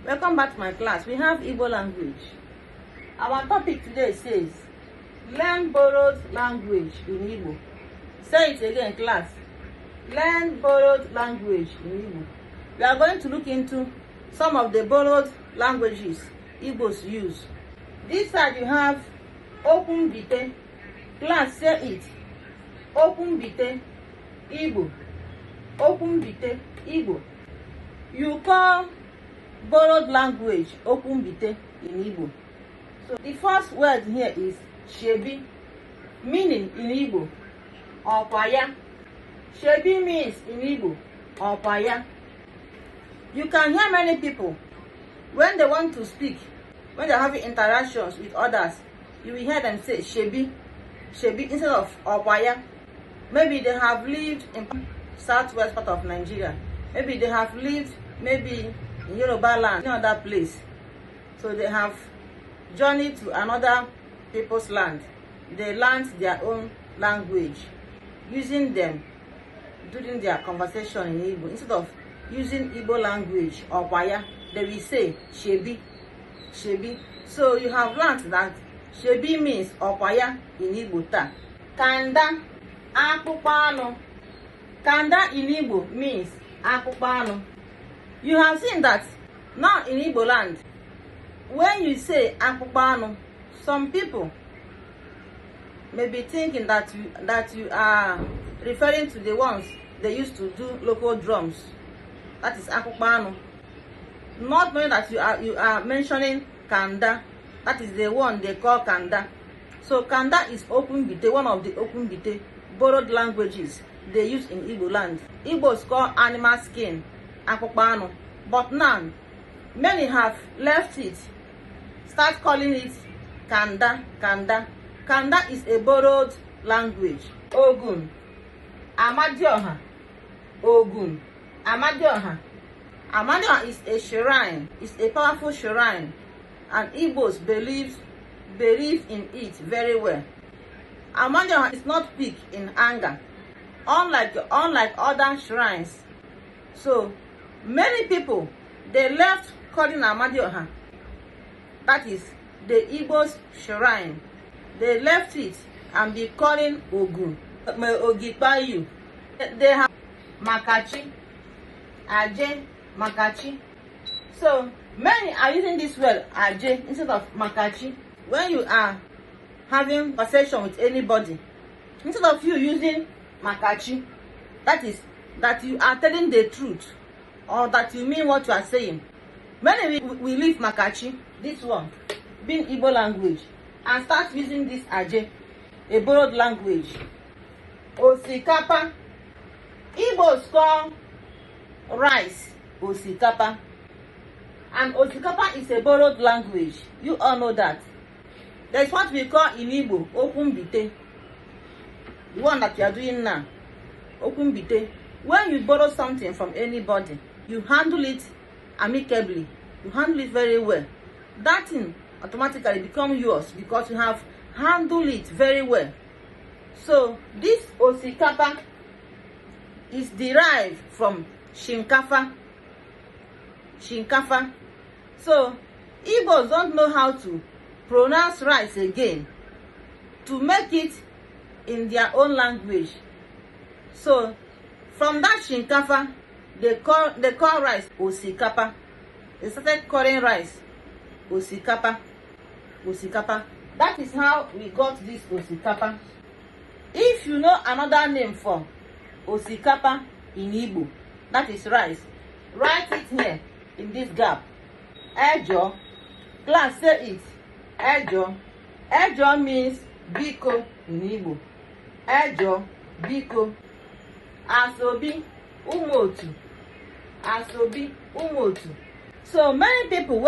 Welcome back to my class. We have Igbo language. Our topic today says, learn borrowed language in Igbo. Say it again, class. Learn borrowed language in Igbo. We are going to look into some of the borrowed languages Igbos use. This side you have open bite. Class, say it. Open bite, Igbo. Open bite, Igbo. You call borrowed language open bite in Igbo. So the first word here is shebi, meaning in Igbo opaya. Shebi means in Igbo opaya. You can hear many people when they want to speak, when they are having interactions with others, you will hear them say shebi, shebi instead of opaya. Maybe they have lived in southwest part of Nigeria. Maybe they have lived in Yoruba land, in another place. So they have journeyed to another people's land. They learned their own language, using them during their conversation in Igbo. Instead of using Igbo language or kwaya, they will say shebi, shebi. So you have learned that shebi means okwaya in Igbo ta. Kanda, akpụkpọ. Kanda in Igbo means akpụkpọ. You have seen that now in Igbo land, when you say akpụkpọ, some people may be thinking that you are referring to the ones they used to do local drums. That is akpụkpọ. Not knowing that you are mentioning kanda. That is the one they call kanda. So kanda is open bite, one of the open bite borrowed languages they use in Igbo land. Igbos call animal skin akpụkpọ, but now many have left it, start calling it kanda. Kanda is a borrowed language. Ogun, Amadioha. Ogun, Amadioha. Amadioha is a shrine, it's a powerful shrine, and Igbos believe in it very well. Amadioha is not weak in anger, unlike other shrines. So many people, they left calling Amadioha, that is the Igbo's shrine. They left it and be calling Ogun. Ogipayu. They have Makachi, Aje, Makachi. So many are using this word Aje instead of Makachi. When you are having conversation with anybody, instead of you using Makachi, that is that you are telling the truth or that you mean what you are saying. Many we leave Makachi, this one being Igbo language, and start using this Aje, a borrowed language. Osikapa. Igbos call rice osikapa, and osikapa is a borrowed language. You all know that. There's what we call in Igbo open bite, the one that you are doing now. Open bite. When you borrow something from anybody, you handle it amicably. You handle it very well. That thing automatically becomes yours because you have handled it very well. So this osikapa is derived from shinkafa. Shinkafa. So Igbos don't know how to pronounce rice again to make it in their own language. So from that shinkafa, they call rice osikapa. They started calling rice osikapa. Osikapa. That is how we got this osikapa. If you know another name for osikapa in Igbo, that is rice, write it here in this gap. Ejo. Class, say it. Ejo. Ejo means biko in Igbo. Ejo, biko. Asobi, umotu. Asobi, umotu. So many people